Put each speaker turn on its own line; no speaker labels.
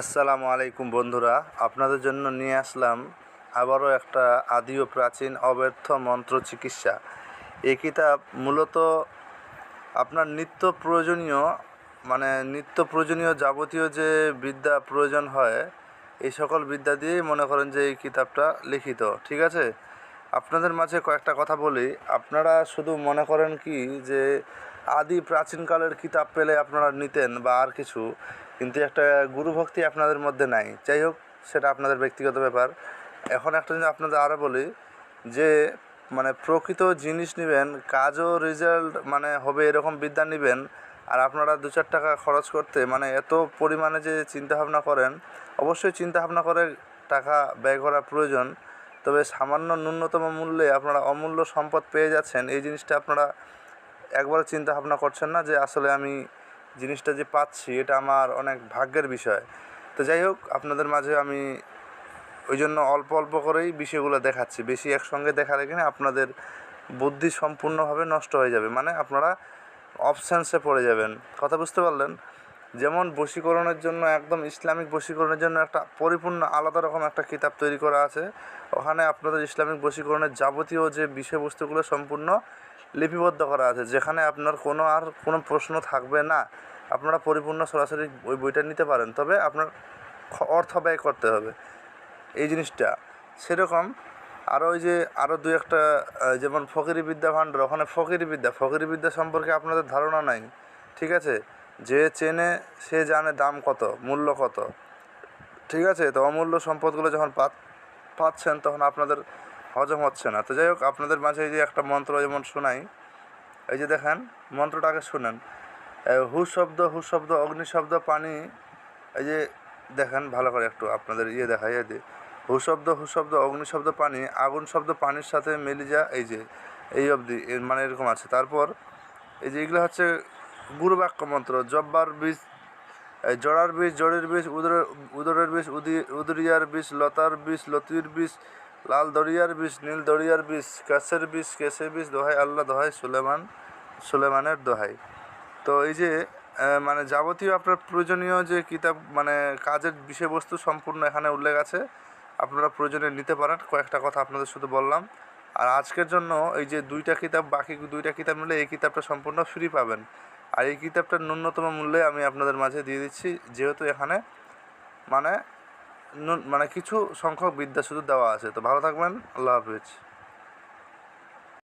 আসসালামু আলাইকুম বন্ধুরা, আপনাদের জন্য নিয়ে আসলাম আবারও একটা আদি ও প্রাচীন অব্যর্থ মন্ত্র চিকিৎসা। এই কিতাব মূলত আপনার নিত্য প্রয়োজনীয় যাবতীয় যে বিদ্যা প্রয়োজন হয়, এই সকল বিদ্যা দিয়েই মনে করেন যে এই কিতাবটা লিখিত। ঠিক আছে, আপনাদের মাঝে কয়েকটা কথা বলি। আপনারা শুধু মনে করেন কি যে আদি প্রাচীনকালের কিতাব পেলে আপনারা নিতেন বা আর কিছু, কিন্তু একটা গুরুভক্তি আপনাদের মধ্যে নাই। যাই হোক, সেটা আপনাদের ব্যক্তিগত ব্যাপার। এখন একটা জিনিস আপনাদের আরও বলি যে প্রকৃত জিনিস নেবেন, কাজও রেজাল্ট হবে এরকম বিদ্যা নেবেন। আর আপনারা 2-4 টাকা খরচ করতে এত পরিমাণে যে চিন্তাভাবনা করেন, অবশ্যই চিন্তাভাবনা করে টাকা ব্যয় করা প্রয়োজন। তবে সামান্য ন্যূনতম মূল্যে আপনারা অমূল্য সম্পদ পেয়ে যাচ্ছেন, এই জিনিসটা আপনারা একবারও চিন্তা ভাবনা করছেন না যে আসলে আমি জিনিসটা যে পাচ্ছি এটা আমার অনেক ভাগ্যের বিষয়। তো যাই হোক, আপনাদের মাঝে আমি ওই জন্য অল্প অল্প করেই বিষয়গুলো দেখাচ্ছি। বেশি একসঙ্গে দেখালে কিনা আপনাদের বুদ্ধি সম্পূর্ণভাবে নষ্ট হয়ে যাবে, আপনারা অপশানসে পড়ে যাবেন। কথা বুঝতে পারলেন? যেমন বশীকরণের জন্য, একদম ইসলামিক বশীকরণের জন্য একটা পরিপূর্ণ আলাদা রকম একটা কিতাব তৈরি করা আছে। ওখানে আপনাদের ইসলামিক বশীকরণের যাবতীয় যে বিষয়বস্তুগুলো সম্পূর্ণ লিপিবদ্ধ করা আছে, যেখানে আপনার কোনো প্রশ্ন থাকবে না। আপনারা পরিপূর্ণ সরাসরি ওই বইটা নিতে পারেন, তবে আপনার অর্থ ব্যয় করতে হবে এই জিনিসটা। সেরকম আরও দু একটা, যেমন ফকিরি বিদ্যা ভাণ্ডার, ওখানে ফকিরি বিদ্যা সম্পর্কে আপনাদের ধারণা নাই। ঠিক আছে, যে চেনে সে জানে দাম কত, মূল্য কত। ঠিক আছে, তো অমূল্য সম্পদগুলো যখন পাচ্ছেন তখন আপনাদের হজম হচ্ছে না। তো যাই হোক, আপনাদের মাঝে এই যে একটা মন্ত্র যেমন শোনাই, এই যে দেখেন, মন্ত্রটাকে শুনেন। হু শব্দ অগ্নি শব্দ পানি, এই যে দেখেন ভালো করে একটু আপনাদের দেখাই। এই যে হু শব্দ অগ্নি শব্দ পানি, আগুন শব্দ পানির সাথে মিলে যা, এই অবধি এরকম আছে। তারপর এই যে এগুলো হচ্ছে গুরু বাক্য মন্ত্র। জব্বার বীজ, জড়ার বীজ, জড়ির বীজ, উদরের বীজ, উদরিয়ার বীজ, লতার বীজ, লতির বীজ, লাল দরিয়ার বীজ, নীল দরিয়ার বীজ, কেশের বীজ, দোহাই আল্লাহ, দোহাই সুলেমানের দোহাই। তো এই যে যাবতীয় আপনার প্রয়োজনীয় যে কিতাব, কাজের বিষয়বস্তু সম্পূর্ণ এখানে উল্লেখ আছে। আপনারা প্রয়োজনে নিতে পারেন। কয়েকটা কথা আপনাদের শুধু বললাম। আর আজকের জন্য এই যে বাকি 2টা কিতাব নিলে এই কিতাবটা সম্পূর্ণ ফ্রি পাবেন। আর এই কিতাবটার ন্যূনতম মূল্যে আমি আপনাদের মাঝে দিয়ে দিচ্ছি, যেহেতু এখানে কিছু সংখ্যক বিদ্যা শুধু দেওয়া আছে। তো ভালো থাকবেন, আল্লাহ হাফিজ।